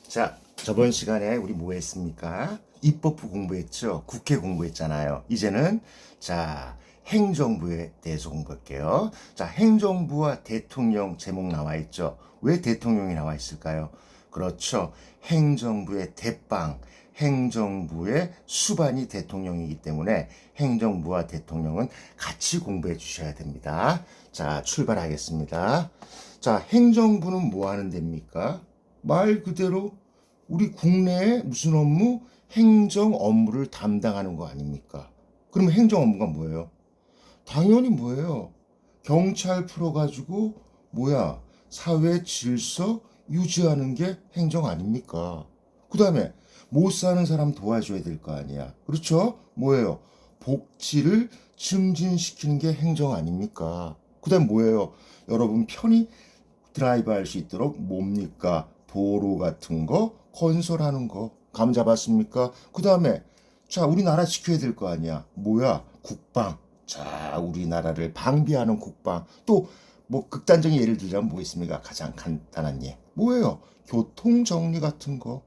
자, 저번 시간에 우리 뭐 했습니까? 입법부 공부했죠? 국회 공부했잖아요. 이제는 행정부에 대해서 공부할게요. 자, 행정부와 대통령 제목 나와 있죠? 왜 대통령이 나와 있을까요? 그렇죠. 행정부의 대빵, 행정부의 수반이 대통령이기 때문에 행정부와 대통령은 같이 공부해 주셔야 됩니다. 자, 출발하겠습니다. 자, 행정부는 뭐 하는 데입니까? 말 그대로 우리 국내에 무슨 업무? 행정 업무를 담당하는 거 아닙니까? 그러면 행정 업무가 뭐예요? 당연히 뭐예요? 경찰 풀어가지고 사회 질서 유지하는 게 행정 아닙니까? 그 다음에 못 사는 사람 도와줘야 될 거 아니야. 그렇죠? 뭐예요? 복지를 증진시키는 게 행정 아닙니까? 그 다음 뭐예요? 여러분 편히 드라이브 할 수 있도록 뭡니까? 도로 같은 거 건설하는 거 감 잡았습니까? 그 다음에 우리나라 지켜야 될 거 아니야. 국방. 자, 우리나라를 방비하는 국방. 또 뭐 극단적인 예를 들자면 뭐 있습니까? 가장 간단한 예. 뭐예요? 교통 정리 같은 거.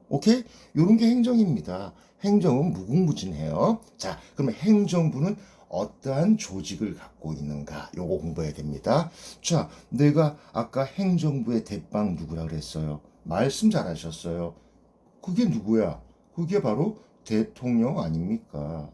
오케이? 요런 게 행정입니다. 행정은 무궁무진해요. 자, 그러면 행정부는 어떠한 조직을 갖고 있는가? 요거 공부해야 됩니다. 자, 내가 아까 행정부의 대빵 누구라 그랬어요? 말씀 잘하셨어요. 그게 누구야? 그게 바로 대통령 아닙니까?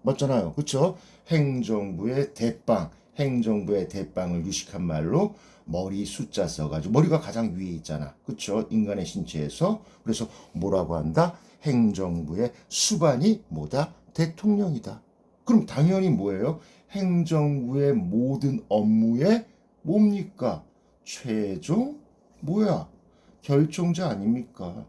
맞잖아요. 그렇죠? 행정부의 대빵, 행정부의 대빵을 유식한 말로 머리 숫자 써가지고 머리가 가장 위에 있잖아. 그렇죠? 인간의 신체에서. 그래서 뭐라고 한다? 행정부의 수반이 뭐다? 대통령이다. 그럼 당연히 뭐예요? 행정부의 모든 업무에 뭡니까? 최종 결정자 아닙니까?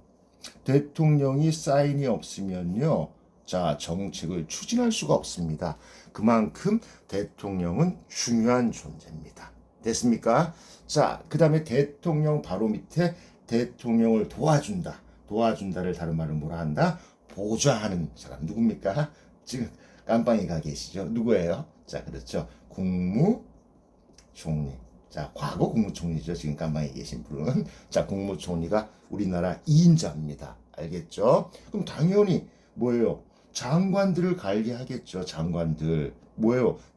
대통령이 사인이 없으면요. 자, 정책을 추진할 수가 없습니다. 그만큼 대통령은 중요한 존재입니다. 됐습니까? 자, 그 다음에 대통령 바로 밑에 대통령을 도와준다. 도와준다를 다른 말로 뭐라 한다? 보좌하는 사람. 누굽니까? 지금 깜빵이 가 계시죠? 누구예요? 자, 그렇죠. 국무총리. 자, 과거 국무총리죠. 지금 깜빵에 계신 분은. 자, 국무총리가 우리나라 2인자입니다. 알겠죠? 그럼 당연히 장관들을 관리하겠죠. 장관들.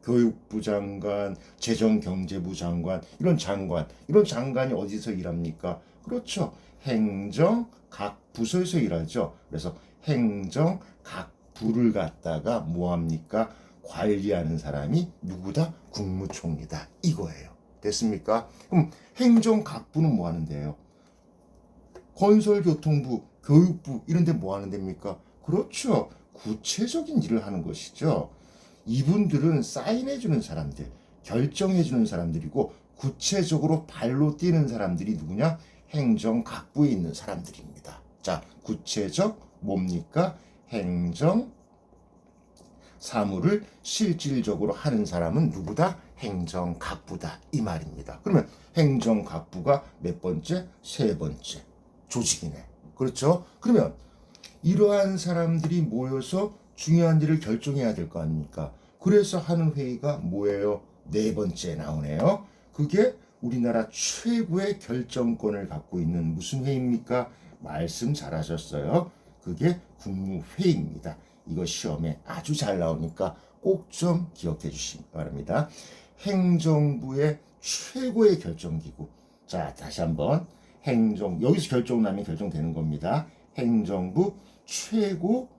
교육부 장관, 재정경제부 장관, 이런 장관이 어디서 일합니까? 그렇죠. 행정 각 부서에서 일하죠. 그래서 행정 각 부를 갖다가 뭐합니까? 관리하는 사람이 누구다? 국무총리다. 이거예요. 됐습니까? 그럼 행정각부는 뭐 하는데요? 건설교통부, 교육부 이런 데 뭐 하는 데입니까? 그렇죠. 구체적인 일을 하는 것이죠. 이분들은 사인해주는 사람들, 결정해주는 사람들이고 구체적으로 발로 뛰는 사람들이 누구냐? 행정각부에 있는 사람들입니다. 자, 구체적 뭡니까? 행정 사무를 실질적으로 하는 사람은 누구다? 행정각부다. 이 말입니다. 그러면 행정각부가 몇 번째? 세 번째 조직이네. 그렇죠? 그러면 이러한 사람들이 모여서 중요한 일을 결정해야 될 거 아닙니까? 그래서 하는 회의가 뭐예요? 네 번째 나오네요. 그게 우리나라 최고의 결정권을 갖고 있는 무슨 회의입니까? 말씀 잘하셨어요. 그게 국무회의입니다. 이거 시험에 아주 잘 나오니까 꼭 좀 기억해 주시기 바랍니다. 행정부의 최고의 결정기구. 자, 다시 한번 여기서 결정 나면 결정되는 겁니다. 행정부 최고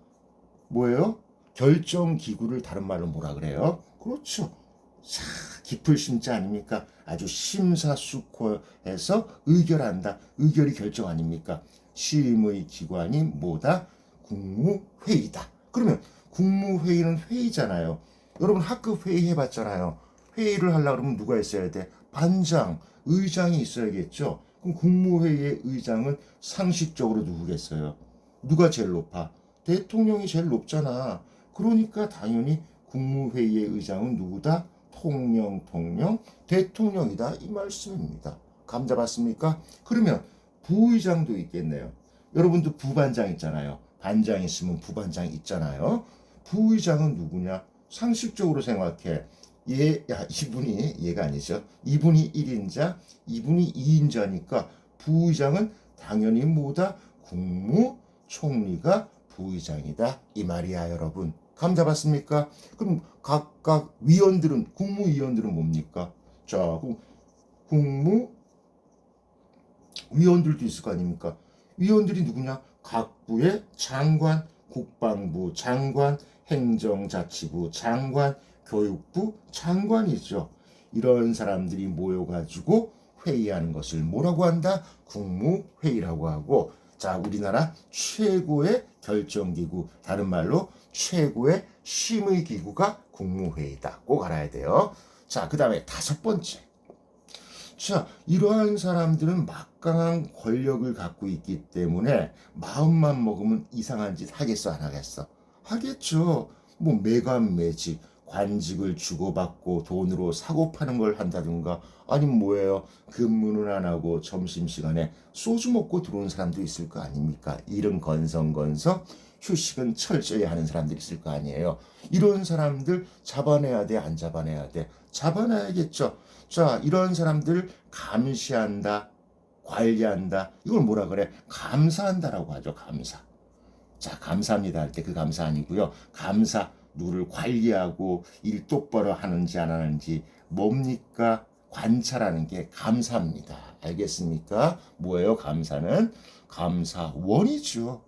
결정기구를 다른 말로 뭐라 그래요? 그렇죠. 자, 깊을 심자 아닙니까? 아주 심사숙고해서 의결한다. 의결이 결정 아닙니까? 시임의 기관이 뭐다? 국무회의다. 그러면 국무회의는 회의잖아요. 여러분 학급 회의 해봤잖아요. 회의를 하려고 그러면 누가 있어야 돼? 반장, 의장이 있어야겠죠. 그럼 국무회의의 의장은 상식적으로 누구겠어요? 누가 제일 높아? 대통령이 제일 높잖아. 그러니까 당연히 국무회의의 의장은 누구다? 대통령이다. 이 말씀입니다. 감 잡았습니까? 그러면 부의장도 있겠네요. 여러분도 부반장 있잖아요. 반장 있으면 부반장 있잖아요. 부의장은 누구냐? 상식적으로 생각해. 이분이 얘가 아니죠. 이분이 1인자, 이분이 2인자니까 부의장은 당연히 뭐다? 국무총리가 부의장이다 이 말이야 여러분. 감 잡았습니까? 그럼 각각 위원들은 국무위원들은 뭡니까? 자, 국무위원들도 있을 거 아닙니까? 위원들이 누구냐? 각부의 장관, 국방부 장관, 행정자치부 장관, 교육부 장관이죠. 이런 사람들이 모여가지고 회의하는 것을 뭐라고 한다? 국무회의라고 하고, 자, 우리나라 최고의 결정기구, 다른 말로 최고의 심의기구가 국무회의다. 꼭 알아야 돼요. 자, 그 다음에 5번째. 자, 이러한 사람들은 막강한 권력을 갖고 있기 때문에 마음만 먹으면 이상한 짓 하겠어, 안 하겠어? 하겠죠. 뭐 매관매직, 관직을 주고받고 돈으로 사고 파는 걸 한다든가, 아니면 뭐예요? 근무는 안 하고 점심시간에 소주 먹고 들어온 사람도 있을 거 아닙니까? 일은 건성건성, 휴식은 철저히 하는 사람들이 있을 거 아니에요. 이런 사람들 잡아내야 돼, 안 잡아내야 돼? 잡아내야겠죠. 자, 이런 사람들을 감시한다, 관리한다. 이걸 뭐라 그래? 감사한다라고 하죠. 감사. 자, 감사합니다 할 때 그 감사 아니고요. 감사, 누구를 관리하고 일 똑바로 하는지 안 하는지 뭡니까? 관찰하는 게 감사입니다. 알겠습니까? 뭐예요? 감사는? 감사원이죠.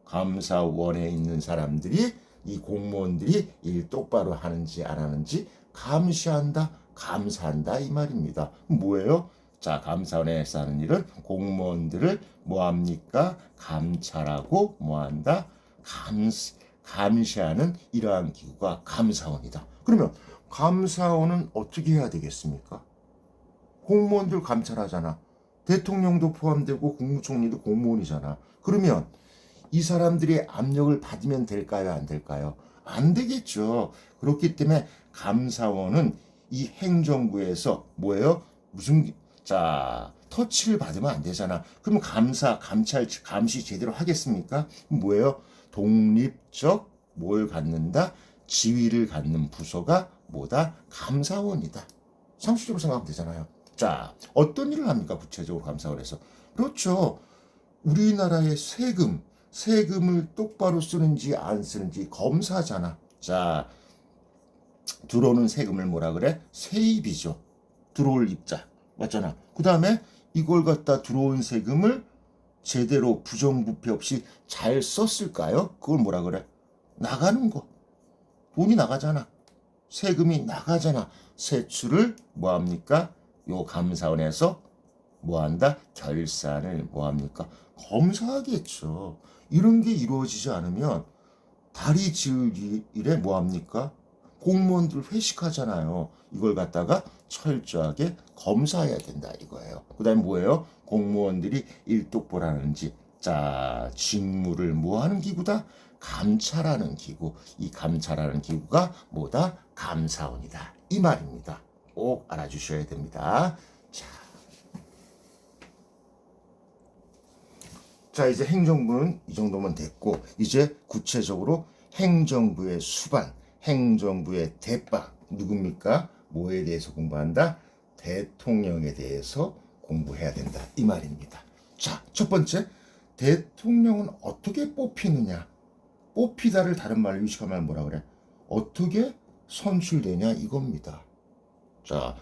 감사원에 있는 사람들이, 이 공무원들이 일 똑바로 하는지 안 하는지 감시한다, 감사한다 이 말입니다. 뭐예요? 자, 감사원에서 하는 일은 공무원들을 뭐합니까? 감찰하고 뭐한다? 감시하는 이러한 기구가 감사원이다. 그러면 감사원은 어떻게 해야 되겠습니까? 공무원들 감찰하잖아. 대통령도 포함되고 국무총리도 공무원이잖아. 그러면 이 사람들의 압력을 받으면 될까요? 안 될까요? 안 되겠죠. 그렇기 때문에 감사원은 이 행정부에서 뭐예요? 자, 터치를 받으면 안 되잖아. 그럼 감시 제대로 하겠습니까? 뭐예요? 독립적 뭘 갖는다? 지위를 갖는 부서가 뭐다? 감사원이다. 상식적으로 생각하면 되잖아요. 자, 어떤 일을 합니까? 구체적으로 감사원에서. 그렇죠. 우리나라의 세금을 똑바로 쓰는지 안 쓰는지 검사잖아. 자, 들어오는 세금을 뭐라 그래? 세입이죠. 들어올 입자. 맞잖아. 그 다음에 이걸 갖다 들어온 세금을 제대로 부정부패 없이 잘 썼을까요? 그걸 뭐라 그래? 나가는 거. 돈이 나가잖아. 세금이 나가잖아. 세출을 뭐합니까? 요 감사원에서 뭐한다? 결산을 뭐합니까? 검사하겠죠. 이런 게 이루어지지 않으면 다리 지을 일에 뭐합니까? 공무원들 회식하잖아요. 이걸 갖다가 철저하게 검사해야 된다 이거예요. 그 다음에 뭐예요? 공무원들이 일 똑바로 하는지. 자, 직무를 뭐하는 기구다? 감찰하는 기구. 이 감찰하는 기구가 뭐다? 감사원이다. 이 말입니다. 꼭 알아주셔야 됩니다. 자, 이제 행정부는 이 정도면 됐고, 이제 구체적으로 행정부의 수반, 행정부의 대빵, 누굽니까? 뭐에 대해서 공부한다? 대통령에 대해서 공부해야 된다. 이 말입니다. 자, 첫 번째, 대통령은 어떻게 뽑히느냐? 뽑히다를 다른 말로 유식하면 뭐라 그래? 어떻게 선출되냐? 이겁니다. 자,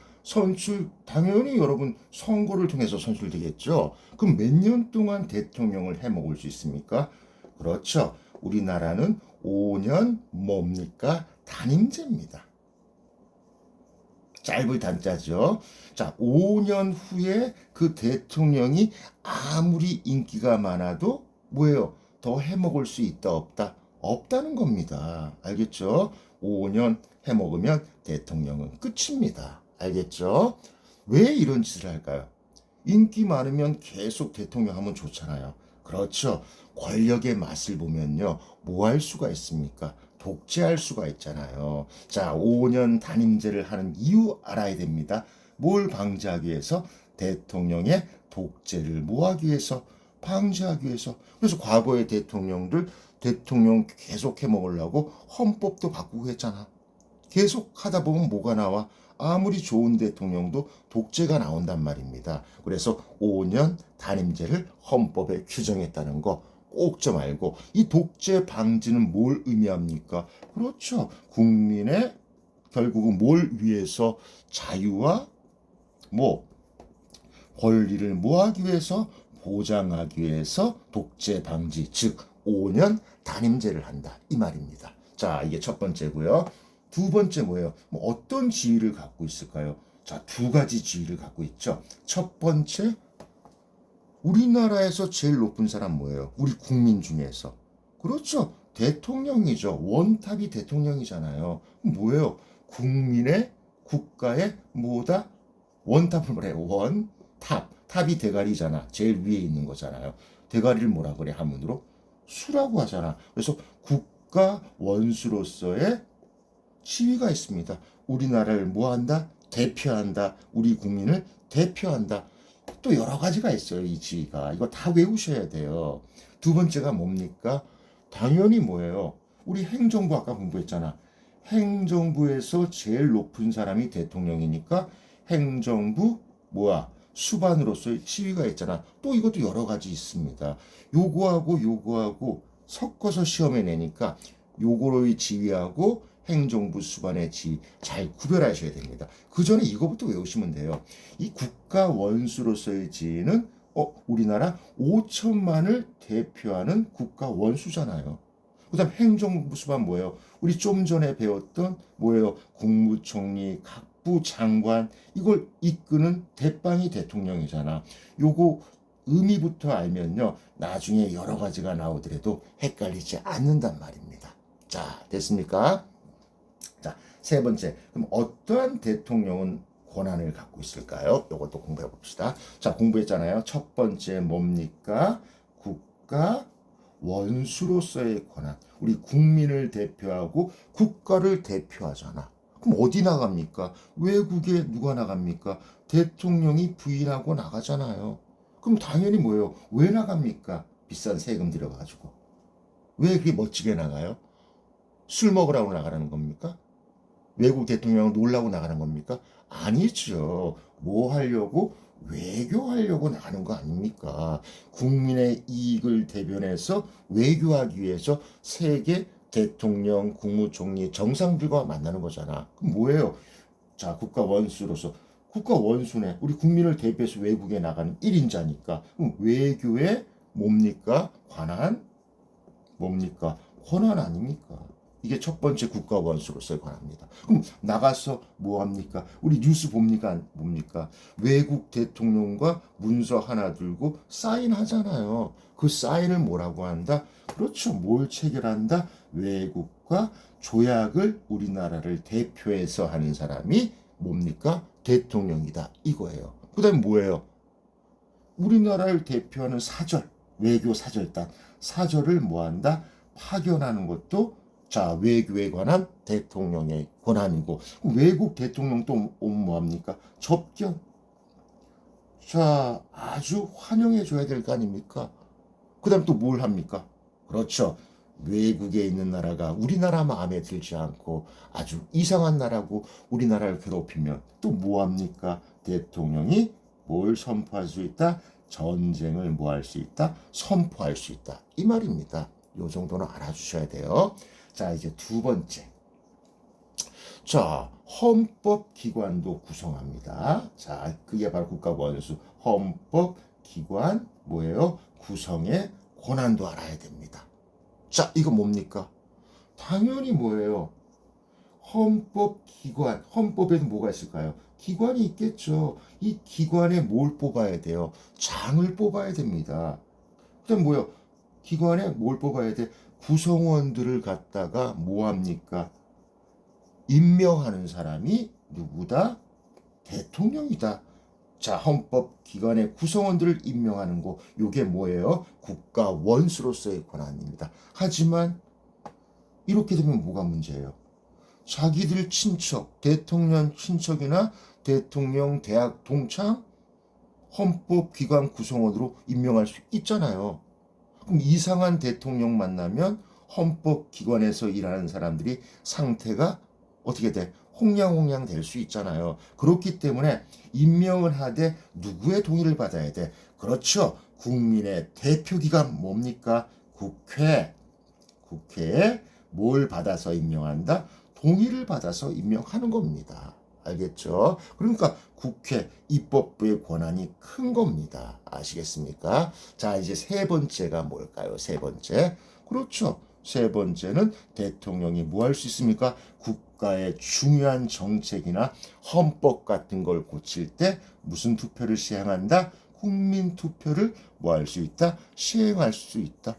당연히 여러분 선거를 통해서 선출되겠죠. 그럼 몇 년 동안 대통령을 해먹을 수 있습니까? 그렇죠. 우리나라는 5년 뭡니까? 단임제입니다. 짧을 단자죠. 자, 5년 후에 그 대통령이 아무리 인기가 많아도 뭐예요? 더 해먹을 수 있다 없다? 없다는 겁니다. 알겠죠? 5년 해먹으면 대통령은 끝입니다. 알겠죠? 왜 이런 짓을 할까요? 인기 많으면 계속 대통령 하면 좋잖아요. 그렇죠. 권력의 맛을 보면요. 뭐 할 수가 있습니까? 독재할 수가 있잖아요. 자, 5년 단임제를 하는 이유 알아야 됩니다. 뭘 방지하기 위해서? 대통령의 독재를 뭐하기 위해서? 방지하기 위해서. 그래서 과거의 대통령 계속 해먹으려고 헌법도 바꾸고 했잖아. 계속 하다 보면 뭐가 나와? 아무리 좋은 대통령도 독재가 나온단 말입니다. 그래서 5년 단임제를 헌법에 규정했다는 거 꼭 좀 알고, 이 독재 방지는 뭘 의미합니까? 그렇죠. 국민의 결국은 뭘 위해서, 자유와 뭐 권리를 모하기 위해서, 보장하기 위해서 독재 방지, 즉 5년 단임제를 한다 이 말입니다. 자, 이게 첫 번째고요. 두 번째 뭐예요? 뭐 어떤 지위를 갖고 있을까요? 자, 두 가지 지위를 갖고 있죠. 첫 번째, 우리나라에서 제일 높은 사람 뭐예요? 우리 국민 중에서. 그렇죠. 대통령이죠. 원탑이 대통령이잖아요. 뭐예요? 국민의, 국가의 뭐다? 원탑을 뭐래요? 원탑. 탑이 대가리잖아. 제일 위에 있는 거잖아요. 대가리를 뭐라 그래? 한문으로? 수라고 하잖아. 그래서 국가 원수로서의 지위가 있습니다. 우리나라를 뭐 한다? 대표한다. 우리 국민을 대표한다. 또 여러 가지가 있어요. 이 지위가. 이거 다 외우셔야 돼요. 두 번째가 뭡니까? 당연히 뭐예요? 우리 행정부 아까 공부했잖아. 행정부에서 제일 높은 사람이 대통령이니까 행정부 뭐야? 수반으로서의 지위가 있잖아. 또 이것도 여러 가지 있습니다. 요거하고 요거하고 섞어서 시험에 내니까 요거의 지위하고 행정부 수반의 지위 잘 구별하셔야 됩니다. 그 전에 이거부터 외우시면 돼요. 이 국가 원수로서의 지위는 우리나라 5천만을 대표하는 국가 원수잖아요. 그 다음 행정부 수반 뭐예요? 우리 좀 전에 배웠던 뭐예요? 국무총리, 각부 장관, 이걸 이끄는 대빵이 대통령이잖아. 요거 의미부터 알면요, 나중에 여러 가지가 나오더라도 헷갈리지 않는단 말입니다. 자, 됐습니까? 자, 세 번째. 그럼 어떠한 대통령은 권한을 갖고 있을까요? 이것도 공부해 봅시다. 자, 공부했잖아요. 첫 번째 뭡니까? 국가 원수로서의 권한. 우리 국민을 대표하고 국가를 대표하잖아. 그럼 어디 나갑니까? 외국에 누가 나갑니까? 대통령이 부인하고 나가잖아요. 그럼 당연히 뭐예요? 왜 나갑니까? 비싼 세금 들여가지고. 왜 그렇게 멋지게 나가요? 술 먹으라고 나가는 겁니까? 외국 대통령을 놀라고 나가는 겁니까? 아니죠. 뭐 하려고? 외교하려고 나가는 거 아닙니까? 국민의 이익을 대변해서 외교하기 위해서 세계 대통령, 국무총리, 정상들과 만나는 거잖아. 그럼 뭐예요? 자, 국가 원수로서. 국가 원수네. 우리 국민을 대표해서 외국에 나가는 1인자니까. 그럼 외교에 뭡니까? 관한? 뭡니까? 권한 아닙니까? 이게 첫 번째 국가 원수로서의 권한입니다. 그럼 나가서 뭐 합니까? 우리 뉴스 봅니까? 뭡니까? 외국 대통령과 문서 하나 들고 사인하잖아요. 그 사인을 뭐라고 한다? 그렇죠. 뭘 체결한다? 외국과 조약을 우리나라를 대표해서 하는 사람이 뭡니까? 대통령이다. 이거예요. 그 다음에 뭐예요? 우리나라를 대표하는 사절, 외교 사절단, 사절을 뭐한다? 파견하는 것도 자, 외교에 관한 대통령의 권한이고, 외국 대통령 또 뭐합니까? 접견. 자, 아주 환영해줘야 될 거 아닙니까? 그 다음 또 뭘 합니까? 그렇죠. 외국에 있는 나라가 우리나라 마음에 들지 않고 아주 이상한 나라고 우리나라를 괴롭히면 또 뭐합니까? 대통령이 뭘 선포할 수 있다? 전쟁을 뭐 할 수 있다? 선포할 수 있다. 이 말입니다. 요 정도는 알아주셔야 돼요. 자, 이제 두 번째. 자, 헌법기관도 구성합니다. 자, 그게 바로 국가원수. 헌법기관, 뭐예요? 구성의 권한도 알아야 됩니다. 자, 이거 뭡니까? 당연히 뭐예요? 헌법기관, 헌법에는 뭐가 있을까요? 기관이 있겠죠. 이 기관에 뭘 뽑아야 돼요? 장을 뽑아야 됩니다. 그다음 뭐요? 기관에 뭘 뽑아야 돼? 구성원들을 갖다가 뭐합니까? 임명하는 사람이 누구다? 대통령이다. 자, 헌법기관의 구성원들을 임명하는 거, 요게 뭐예요? 국가 원수로서의 권한입니다. 하지만 이렇게 되면 뭐가 문제예요? 자기들 친척, 대통령 친척이나 대통령 대학 동창 헌법기관 구성원으로 임명할 수 있잖아요. 그럼 이상한 대통령 만나면 헌법기관에서 일하는 사람들이 상태가 어떻게 돼? 홍량홍량 될 수 있잖아요. 그렇기 때문에 임명을 하되 누구의 동의를 받아야 돼? 그렇죠. 국민의 대표기관 뭡니까? 국회. 국회에 뭘 받아서 임명한다? 동의를 받아서 임명하는 겁니다. 알겠죠? 그러니까 국회 입법부의 권한이 큰 겁니다. 아시겠습니까? 자, 이제 세 번째가 뭘까요? 세 번째. 그렇죠. 세 번째는 대통령이 뭐 할 수 있습니까? 국가의 중요한 정책이나 헌법 같은 걸 고칠 때 무슨 투표를 시행한다? 국민 투표를 뭐 할 수 있다? 시행할 수 있다.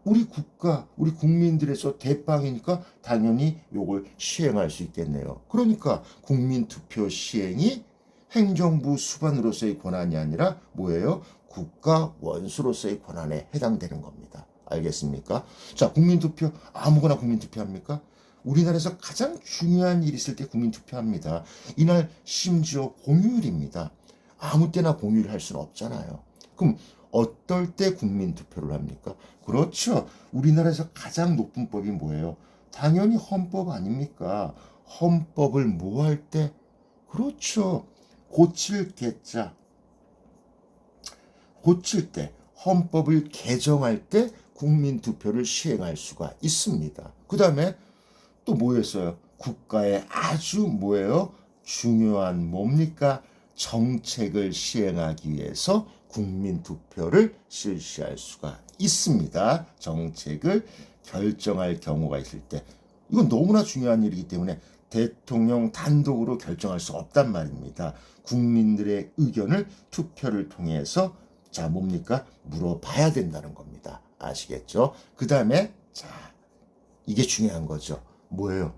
우리 국가, 우리 국민들에서 대빵이니까 당연히 요걸 시행할 수 있겠네요. 그러니까 국민투표 시행이 행정부 수반으로서의 권한이 아니라 뭐예요? 국가 원수로서의 권한에 해당되는 겁니다. 알겠습니까? 자, 국민투표 아무거나 국민투표합니까? 우리나라에서 가장 중요한 일이 있을 때 국민투표합니다. 이날 심지어 공휴일입니다. 아무 때나 공휴일 할 수는 없잖아요. 그럼 어떨 때 국민투표를 합니까? 그렇죠. 우리나라에서 가장 높은 법이 뭐예요? 당연히 헌법 아닙니까? 헌법을 뭐 할 때? 그렇죠. 고칠 개자. 고칠 때, 헌법을 개정할 때 국민투표를 시행할 수가 있습니다. 그 다음에 또 뭐였어요? 국가의 아주 뭐예요? 중요한 뭡니까? 정책을 시행하기 위해서 국민투표를 실시할 수가 있습니다. 정책을 결정할 경우가 있을 때. 이건 너무나 중요한 일이기 때문에 대통령 단독으로 결정할 수 없단 말입니다. 국민들의 의견을 투표를 통해서 자 뭡니까? 물어봐야 된다는 겁니다. 아시겠죠? 그 다음에 자 이게 중요한 거죠. 뭐예요?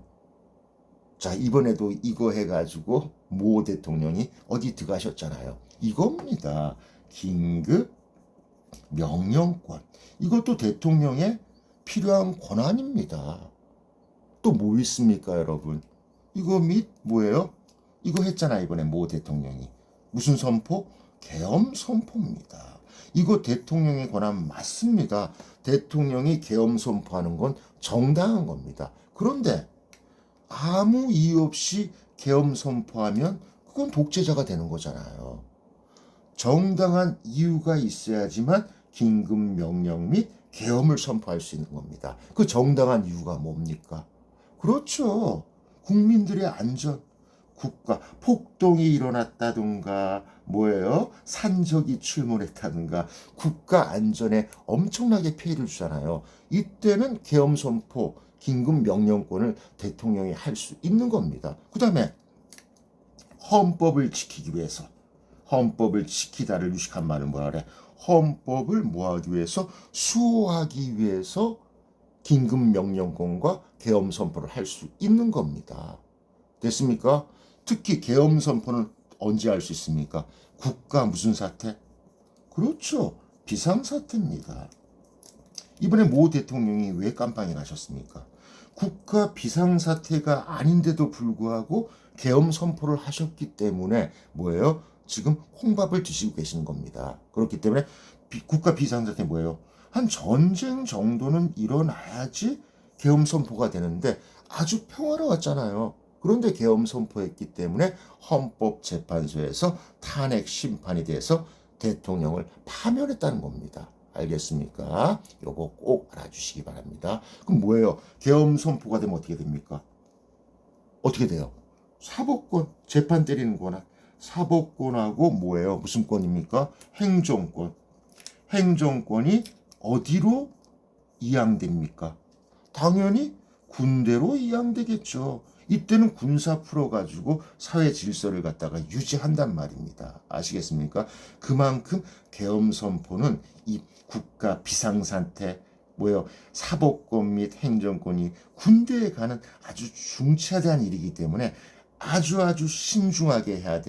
자 이번에도 이거 해가지고 모 대통령이 어디 들어가셨잖아요. 이겁니다. 긴급 명령권. 이것도 대통령의 필요한 권한입니다. 또 뭐 있습니까, 여러분? 이거 및 뭐예요? 이거 했잖아, 이번에 모 대통령이. 무슨 선포? 계엄 선포입니다. 이거 대통령의 권한 맞습니다. 대통령이 계엄 선포하는 건 정당한 겁니다. 그런데 아무 이유 없이 계엄 선포하면 그건 독재자가 되는 거잖아요. 정당한 이유가 있어야지만 긴급 명령 및 계엄을 선포할 수 있는 겁니다. 그 정당한 이유가 뭡니까? 그렇죠. 국민들의 안전, 국가, 폭동이 일어났다든가, 뭐예요? 산적이 출몰했다든가, 국가 안전에 엄청나게 피해를 주잖아요. 이때는 계엄 선포, 긴급 명령권을 대통령이 할 수 있는 겁니다. 그 다음에 헌법을 지키기 위해서, 헌법을 지키다를 유식한 말은 뭐라 그래? 헌법을 뭐하기 위해서? 수호하기 위해서 긴급 명령권과 계엄 선포를 할 수 있는 겁니다. 됐습니까? 특히 계엄 선포는 언제 할 수 있습니까? 국가 무슨 사태? 그렇죠. 비상사태입니다. 이번에 모 대통령이 왜 깜빵에 가셨습니까? 국가 비상사태가 아닌데도 불구하고 계엄 선포를 하셨기 때문에 뭐예요? 지금 콩밥을 드시고 계시는 겁니다. 그렇기 때문에 국가 비상사태 뭐예요? 한 전쟁 정도는 일어나야지 계엄 선포가 되는데 아주 평화로웠잖아요. 그런데 계엄 선포했기 때문에 헌법재판소에서 탄핵 심판이 돼서 대통령을 파면했다는 겁니다. 알겠습니까? 요거 꼭 알아주시기 바랍니다. 그럼 뭐예요? 계엄 선포가 되면 어떻게 됩니까? 어떻게 돼요? 사법권, 재판 때리는 거나 사법권하고 뭐예요? 무슨 권입니까? 행정권. 행정권이 어디로 이양됩니까? 당연히 군대로 이양되겠죠. 이때는 군사 풀어가지고 사회 질서를 갖다가 유지한단 말입니다. 아시겠습니까? 그만큼 계엄 선포는 이 국가 비상사태, 뭐요? 사법권 및 행정권이 군대에 가는 아주 중차대한 일이기 때문에 아주 신중하게 해야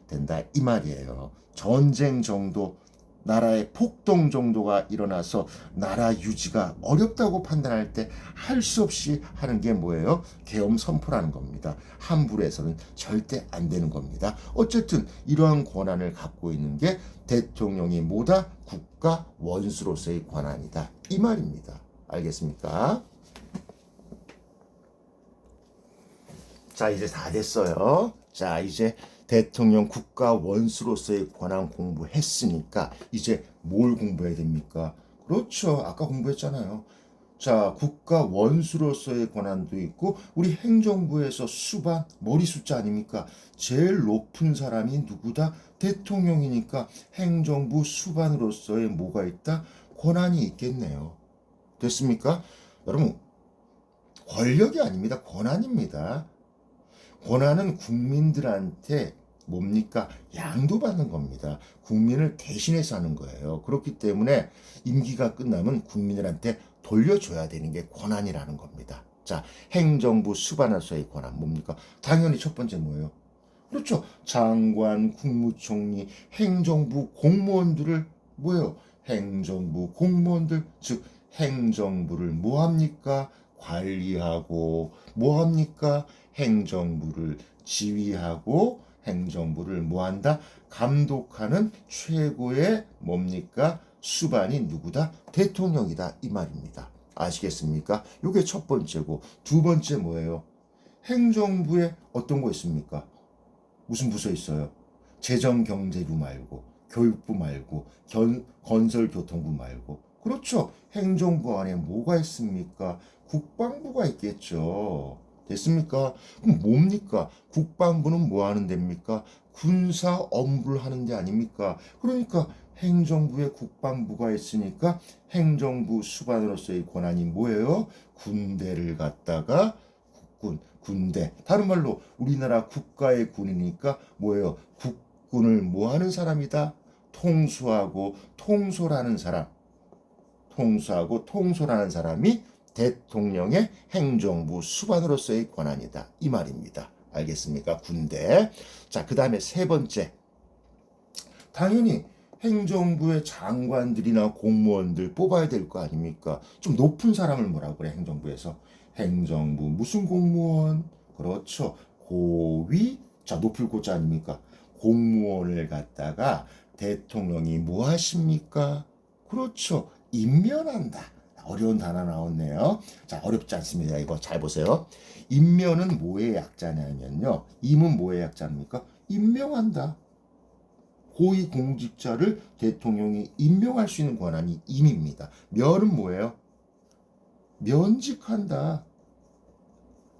된다 이 말이에요. 전쟁 정도, 나라의 폭동 정도가 일어나서 나라 유지가 어렵다고 판단할 때 할 수 없이 하는 게 뭐예요? 계엄 선포라는 겁니다. 함부로 해서는 절대 안 되는 겁니다. 어쨌든 이러한 권한을 갖고 있는 게 대통령이 뭐다? 국가 원수로서의 권한이다. 이 말입니다. 알겠습니까? 자, 이제 다 됐어요. 자, 이제 대통령 국가 원수로서의 권한 공부했으니까 이제 뭘 공부해야 됩니까? 그렇죠. 아까 공부했잖아요. 자, 국가 원수로서의 권한도 있고 우리 행정부에서 수반 머리 숫자 아닙니까? 제일 높은 사람이 누구다? 대통령이니까 행정부 수반으로서의 뭐가 있다? 권한이 있겠네요. 됐습니까? 여러분, 권력이 아닙니다. 권한입니다. 권한은 국민들한테 뭡니까? 양도받는 겁니다. 국민을 대신해서 하는 거예요. 그렇기 때문에 임기가 끝나면 국민들한테 돌려줘야 되는 게 권한이라는 겁니다. 자, 행정부 수반으로서의 권한 뭡니까? 당연히 첫 번째 뭐예요? 그렇죠. 장관, 국무총리, 행정부 공무원들을 뭐예요? 행정부 공무원들, 즉 행정부를 뭐 합니까? 관리하고 뭐 합니까? 행정부를 지휘하고 행정부를 뭐 한다? 감독하는 최고의 뭡니까? 수반이 누구다? 대통령이다 이 말입니다. 아시겠습니까? 이게 첫 번째고 두 번째 뭐예요? 행정부에 어떤 거 있습니까? 무슨 부서 있어요? 재정경제부 말고 교육부 말고 건설교통부 말고 그렇죠. 행정부 안에 뭐가 있습니까? 국방부가 있겠죠. 됐습니까? 그럼 뭡니까? 국방부는 뭐 하는 데입니까? 군사 업무를 하는 데 아닙니까? 그러니까 행정부에 국방부가 있으니까 행정부 수반으로서의 권한이 뭐예요? 군대를 갖다가 군대. 다른 말로 우리나라 국가의 군이니까 뭐예요? 국군을 뭐 하는 사람이다? 통수하고 통솔하는 사람. 통수하고 통솔하는 사람이 대통령의 행정부 수반으로서의 권한이다. 이 말입니다. 알겠습니까? 군대. 자, 그 다음에 세 번째. 당연히 행정부의 장관들이나 공무원들 뽑아야 될 거 아닙니까? 좀 높은 사람을 뭐라고 그래, 행정부에서. 행정부 무슨 공무원? 그렇죠. 고위, 자, 높을 고자 아닙니까? 공무원을 갖다가 대통령이 뭐 하십니까? 그렇죠. 임면한다. 어려운 단어 나왔네요. 자, 어렵지 않습니다. 이거 잘 보세요. 임면은 뭐의 약자냐면요. 임은 뭐의 약자입니까? 임명한다. 고위 공직자를 대통령이 임명할 수 있는 권한이 임입니다. 면은 뭐예요? 면직한다.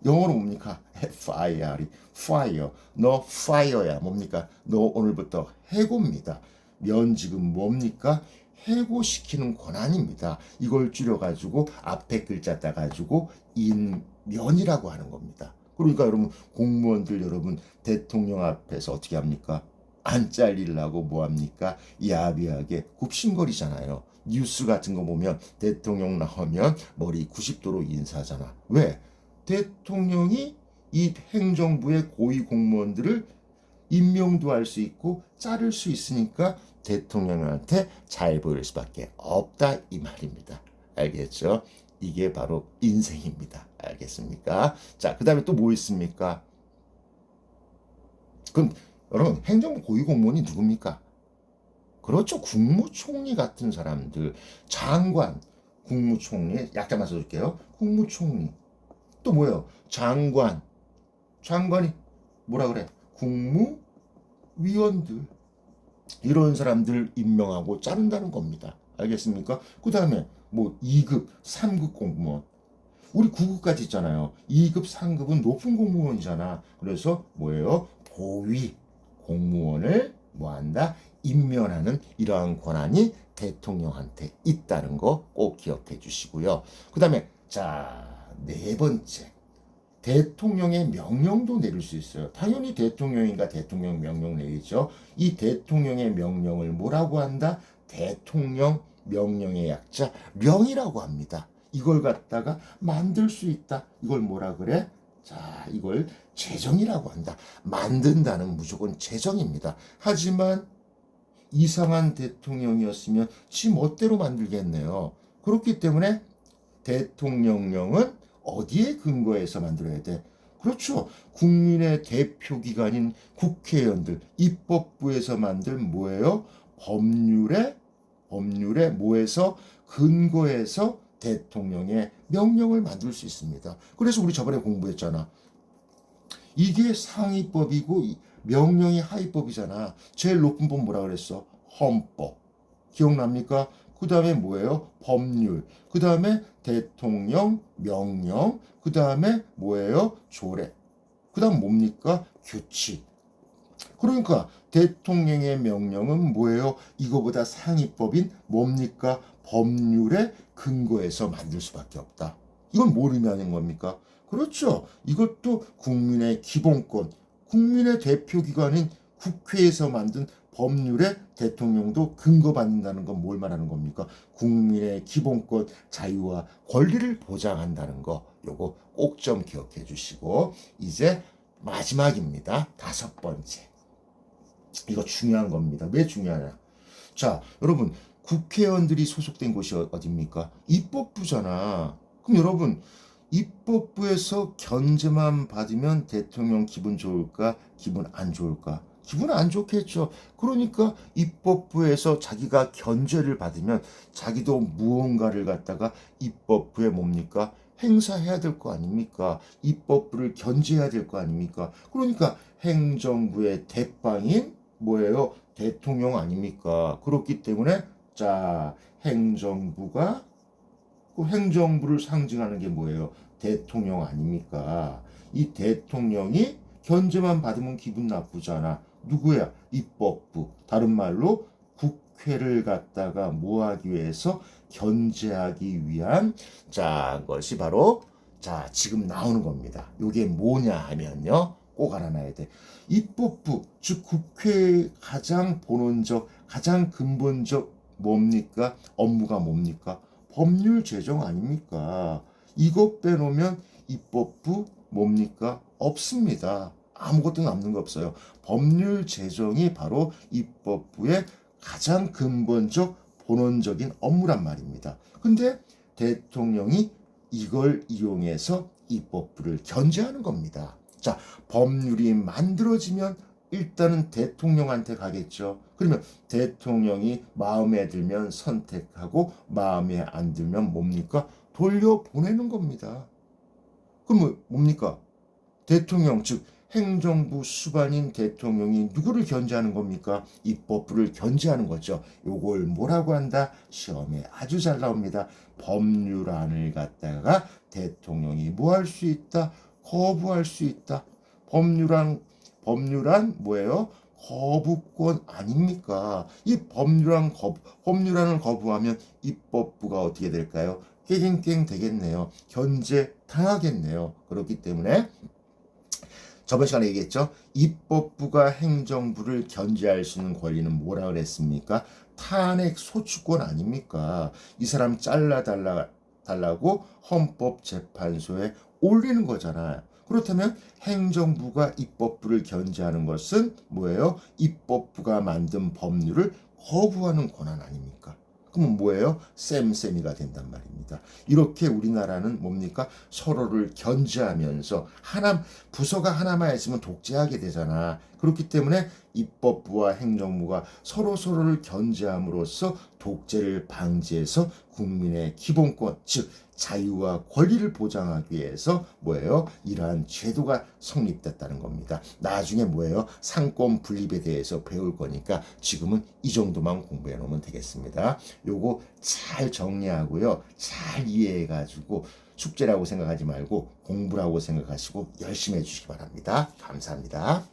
영어로 뭡니까? FIRE, fire. 너 fire야. 뭡니까? 너 오늘부터 해고입니다. 면직은 뭡니까? 해고시키는 권한입니다. 이걸 줄여가지고 앞에 글자 따가지고 인면이라고 하는 겁니다. 그러니까 여러분 공무원들 여러분 대통령 앞에서 어떻게 합니까? 안 잘리려고 뭐합니까? 야비하게 굽신거리잖아요. 뉴스 같은 거 보면 대통령 나오면 머리 90도로 인사하잖아. 왜? 대통령이 이 행정부의 고위 공무원들을 임명도 할 수 있고 자를 수 있으니까 대통령한테 잘 보일 수밖에 없다 이 말입니다. 알겠죠? 이게 바로 인생입니다. 알겠습니까? 자, 그 다음에 또 뭐 있습니까? 그럼 여러분 행정부 고위 공무원이 누굽니까? 그렇죠. 국무총리 같은 사람들, 장관, 국무총리, 약자만 써줄게요. 국무총리. 또 뭐예요? 장관. 장관이 뭐라 그래? 국무위원들. 이런 사람들 임명하고 자른다는 겁니다. 알겠습니까? 그 다음에 뭐 2급, 3급 공무원. 우리 9급까지 있잖아요. 2급, 3급은 높은 공무원이잖아. 그래서 뭐예요? 고위 공무원을 뭐한다? 임면하는 이러한 권한이 대통령한테 있다는 거 꼭 기억해 주시고요. 그 다음에 자, 네 번째. 대통령의 명령도 내릴 수 있어요. 당연히 대통령인가 대통령 명령 내리죠. 이 대통령의 명령을 뭐라고 한다? 대통령 명령의 약자 명이라고 합니다. 이걸 갖다가 만들 수 있다. 이걸 뭐라 그래? 자, 이걸 제정이라고 한다. 만든다는 무조건 제정입니다. 하지만 이상한 대통령이었으면 지 멋대로 만들겠네요. 그렇기 때문에 대통령령은 어디에 근거해서 만들어야 돼? 그렇죠. 국민의 대표기관인 국회의원들, 입법부에서 만든 뭐예요? 법률에 뭐해서 근거해서 대통령의 명령을 만들 수 있습니다. 그래서 우리 저번에 공부했잖아. 이게 상위법이고 명령이 하위법이잖아. 제일 높은 법 뭐라 그랬어? 헌법. 기억납니까? 그 다음에 뭐예요? 법률. 그 다음에 대통령, 명령. 그 다음에 뭐예요? 조례. 그 다음 뭡니까? 규칙. 그러니까 대통령의 명령은 뭐예요? 이거보다 상위법인 뭡니까? 법률의 근거에서 만들 수밖에 없다. 이건 뭘 의미하는 겁니까? 그렇죠. 이것도 국민의 기본권, 국민의 대표기관인 국회에서 만든 법률에 대통령도 근거받는다는 건 뭘 말하는 겁니까? 국민의 기본권, 자유와 권리를 보장한다는 거. 요거 꼭 좀 기억해 주시고 이제 마지막입니다. 5번째. 이거 중요한 겁니다. 왜 중요하냐? 자, 여러분 국회의원들이 소속된 곳이 어디입니까? 입법부잖아. 그럼 여러분 입법부에서 견제만 받으면 대통령 기분 좋을까? 기분 안 좋을까? 기분 안 좋겠죠. 그러니까 입법부에서 자기가 견제를 받으면 자기도 무언가를 갖다가 입법부에 뭡니까? 행사해야 될 거 아닙니까? 입법부를 견제해야 될 거 아닙니까? 그러니까 행정부의 대빵인 뭐예요? 대통령 아닙니까? 그렇기 때문에 자, 행정부가 그 행정부를 상징하는 게 뭐예요? 대통령 아닙니까? 이 대통령이 견제만 받으면 기분 나쁘잖아. 누구야? 입법부. 다른 말로 국회를 갖다가 뭐 하기 위해서 견제하기 위한 자, 것이 바로 자, 지금 나오는 겁니다. 이게 뭐냐 하면요. 꼭 알아놔야 돼. 입법부, 즉 국회의 가장 본원적, 가장 근본적 뭡니까? 업무가 뭡니까? 법률 제정 아닙니까? 이것 빼놓으면 입법부 뭡니까? 없습니다. 아무것도 남는 거 없어요. 법률 제정이 바로 입법부의 가장 근본적 본원적인 업무란 말입니다. 근데 대통령이 이걸 이용해서 입법부를 견제하는 겁니다. 자, 법률이 만들어지면 일단은 대통령한테 가겠죠. 그러면 대통령이 마음에 들면 선택하고 마음에 안 들면 뭡니까? 돌려보내는 겁니다. 그럼 뭡니까? 대통령 즉 행정부 수반인 대통령이 누구를 견제하는 겁니까? 입법부를 견제하는 거죠. 요걸 뭐라고 한다? 시험에 아주 잘 나옵니다. 법률안을 갖다가 대통령이 뭐 할 수 있다? 거부할 수 있다. 법률안 뭐예요? 거부권 아닙니까? 이 법률안을 거부하면 입법부가 어떻게 될까요? 깽깽 되겠네요. 견제 당하겠네요. 그렇기 때문에 저번 시간에 얘기했죠. 입법부가 행정부를 견제할 수 있는 권리는 뭐라 그랬습니까? 탄핵 소추권 아닙니까? 이 사람 달라고 헌법재판소에 올리는 거잖아요. 그렇다면 행정부가 입법부를 견제하는 것은 뭐예요? 입법부가 만든 법률을 거부하는 권한 아닙니까? 그러면 뭐예요? 쌤쌤이가 된단 말입니다. 이렇게 우리나라는 뭡니까? 서로를 견제하면서 부서가 하나만 있으면 독재하게 되잖아. 그렇기 때문에 입법부와 행정부가 서로를 견제함으로써 독재를 방지해서 국민의 기본권, 즉 자유와 권리를 보장하기 위해서 뭐예요? 이러한 제도가 성립됐다는 겁니다. 나중에 뭐예요? 상권 분립에 대해서 배울 거니까 지금은 이 정도만 공부해 놓으면 되겠습니다. 요거 잘 정리하고요. 잘 이해해 가지고 숙제라고 생각하지 말고 공부라고 생각하시고 열심히 해 주시기 바랍니다. 감사합니다.